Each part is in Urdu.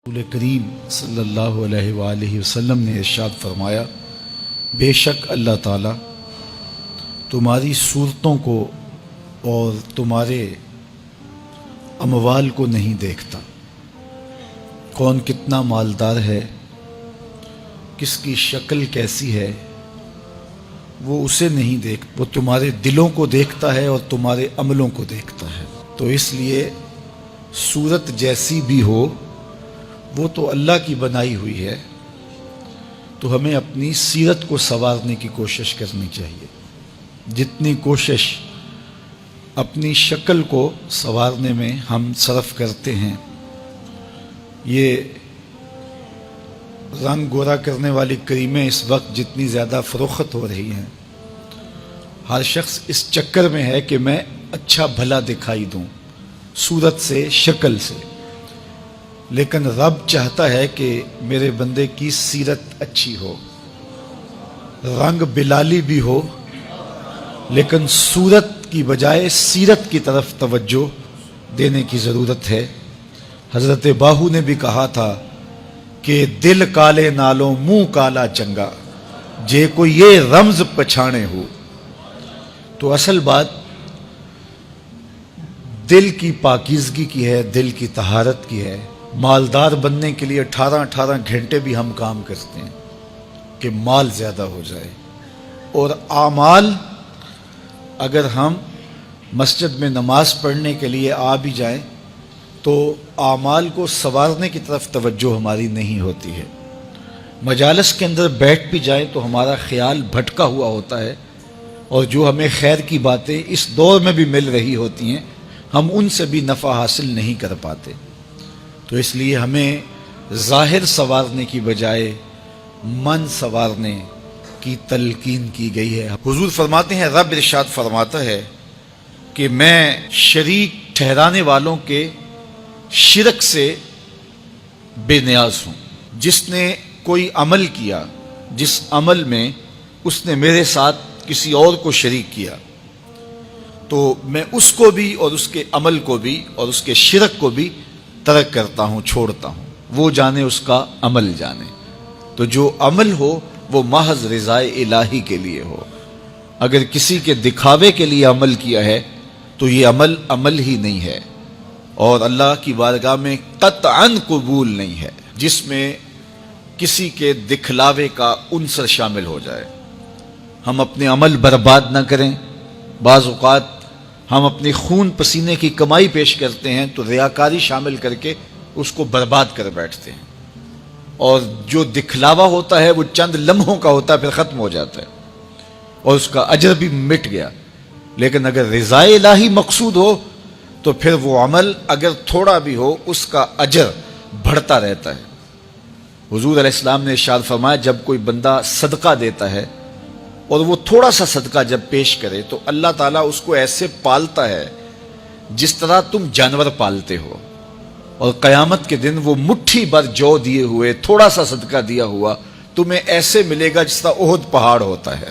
رسول کریم صلی اللہ علیہ وآلہ وسلم نے ارشاد فرمایا، بے شک اللہ تعالیٰ تمہاری صورتوں کو اور تمہارے اموال کو نہیں دیکھتا، کون کتنا مالدار ہے، کس کی شکل کیسی ہے، وہ اسے نہیں دیکھتا، وہ تمہارے دلوں کو دیکھتا ہے اور تمہارے عملوں کو دیکھتا ہے۔ تو اس لیے صورت جیسی بھی ہو وہ تو اللہ کی بنائی ہوئی ہے، تو ہمیں اپنی سیرت کو سنوارنے کی کوشش کرنی چاہیے۔ جتنی کوشش اپنی شکل کو سنوارنے میں ہم صرف کرتے ہیں، یہ رنگ گورا کرنے والی کریمیں اس وقت جتنی زیادہ فروخت ہو رہی ہیں، ہر شخص اس چکر میں ہے کہ میں اچھا بھلا دکھائی دوں صورت سے، شکل سے، لیکن رب چاہتا ہے کہ میرے بندے کی سیرت اچھی ہو، رنگ بلالی بھی ہو، لیکن صورت کی بجائے سیرت کی طرف توجہ دینے کی ضرورت ہے۔ حضرت باہو نے بھی کہا تھا کہ دل کالے نالوں منہ کالا چنگا، جے کو یہ رمز پچھانے ہو۔ تو اصل بات دل کی پاکیزگی کی ہے، دل کی طہارت کی ہے۔ مالدار بننے کے لیے 18 گھنٹے بھی ہم کام کرتے ہیں کہ مال زیادہ ہو جائے، اور اعمال اگر ہم مسجد میں نماز پڑھنے کے لیے آ بھی جائیں تو اعمال کو سنوارنے کی طرف توجہ ہماری نہیں ہوتی ہے۔ مجالس کے اندر بیٹھ بھی جائیں تو ہمارا خیال بھٹکا ہوا ہوتا ہے، اور جو ہمیں خیر کی باتیں اس دور میں بھی مل رہی ہوتی ہیں ہم ان سے بھی نفع حاصل نہیں کر پاتے۔ تو اس لیے ہمیں ظاہر سنوارنے کی بجائے من سنوارنے کی تلقین کی گئی ہے۔ حضور فرماتے ہیں، رب ارشاد فرماتا ہے کہ میں شریک ٹھہرانے والوں کے شرک سے بے نیاز ہوں۔ جس نے کوئی عمل کیا جس عمل میں اس نے میرے ساتھ کسی اور کو شریک کیا، تو میں اس کو بھی اور اس کے عمل کو بھی اور اس کے شرک کو بھی ترک کرتا ہوں، چھوڑتا ہوں۔ وہ جانے اس کا عمل جانے۔ تو جو عمل ہو وہ محض رضائے الہی کے لیے ہو۔ اگر کسی کے دکھاوے کے لیے عمل کیا ہے تو یہ عمل ہی نہیں ہے، اور اللہ کی بارگاہ میں قطعاً قبول نہیں ہے، جس میں کسی کے دکھلاوے کا عنصر شامل ہو جائے۔ ہم اپنے عمل برباد نہ کریں۔ بعض اوقات ہم اپنی خون پسینے کی کمائی پیش کرتے ہیں تو ریاکاری شامل کر کے اس کو برباد کر بیٹھتے ہیں، اور جو دکھلاوا ہوتا ہے وہ چند لمحوں کا ہوتا ہے، پھر ختم ہو جاتا ہے اور اس کا اجر بھی مٹ گیا۔ لیکن اگر رضائے الہی مقصود ہو تو پھر وہ عمل اگر تھوڑا بھی ہو اس کا اجر بڑھتا رہتا ہے۔ حضور علیہ السلام نے ارشاد فرمایا، جب کوئی بندہ صدقہ دیتا ہے اور وہ تھوڑا سا صدقہ جب پیش کرے تو اللہ تعالیٰ اس کو ایسے پالتا ہے جس طرح تم جانور پالتے ہو، اور قیامت کے دن وہ مٹھی بھر جو دیے ہوئے تھوڑا سا صدقہ دیا ہوا تمہیں ایسے ملے گا جس طرح احد پہاڑ ہوتا ہے۔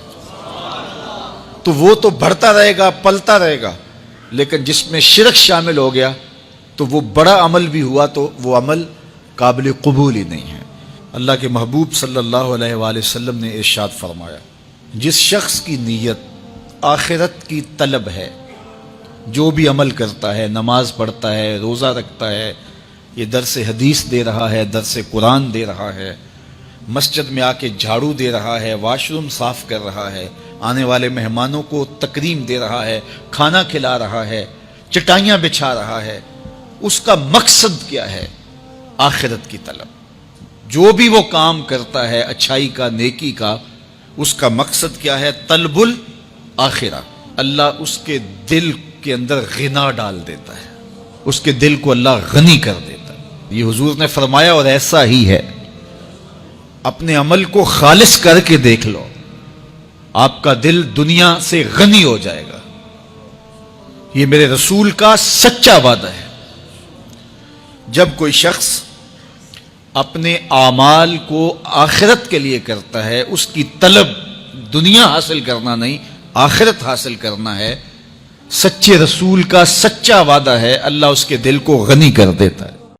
تو وہ تو بڑھتا رہے گا، پلتا رہے گا، لیکن جس میں شرک شامل ہو گیا تو وہ بڑا عمل بھی ہوا تو وہ عمل قابل قبول ہی نہیں ہے۔ اللہ کے محبوب صلی اللہ علیہ وآلہ وسلم نے ارشاد فرمایا، جس شخص کی نیت آخرت کی طلب ہے، جو بھی عمل کرتا ہے، نماز پڑھتا ہے، روزہ رکھتا ہے، یہ درس حدیث دے رہا ہے، درس قرآن دے رہا ہے، مسجد میں آ کے جھاڑو دے رہا ہے، واش روم صاف کر رہا ہے، آنے والے مہمانوں کو تکریم دے رہا ہے، کھانا کھلا رہا ہے، چٹائیاں بچھا رہا ہے، اس کا مقصد کیا ہے؟ آخرت کی طلب۔ جو بھی وہ کام کرتا ہے اچھائی کا، نیکی کا، اس کا مقصد کیا ہے؟ طلب الآخرہ۔ اللہ اس کے دل کے اندر غنا ڈال دیتا ہے، اس کے دل کو اللہ غنی کر دیتا ہے۔ یہ حضور نے فرمایا، اور ایسا ہی ہے۔ اپنے عمل کو خالص کر کے دیکھ لو، آپ کا دل دنیا سے غنی ہو جائے گا۔ یہ میرے رسول کا سچا وعدہ ہے۔ جب کوئی شخص اپنے اعمال کو آخرت کے لیے کرتا ہے، اس کی طلب دنیا حاصل کرنا نہیں، آخرت حاصل کرنا ہے، سچے رسول کا سچا وعدہ ہے، اللہ اس کے دل کو غنی کر دیتا ہے۔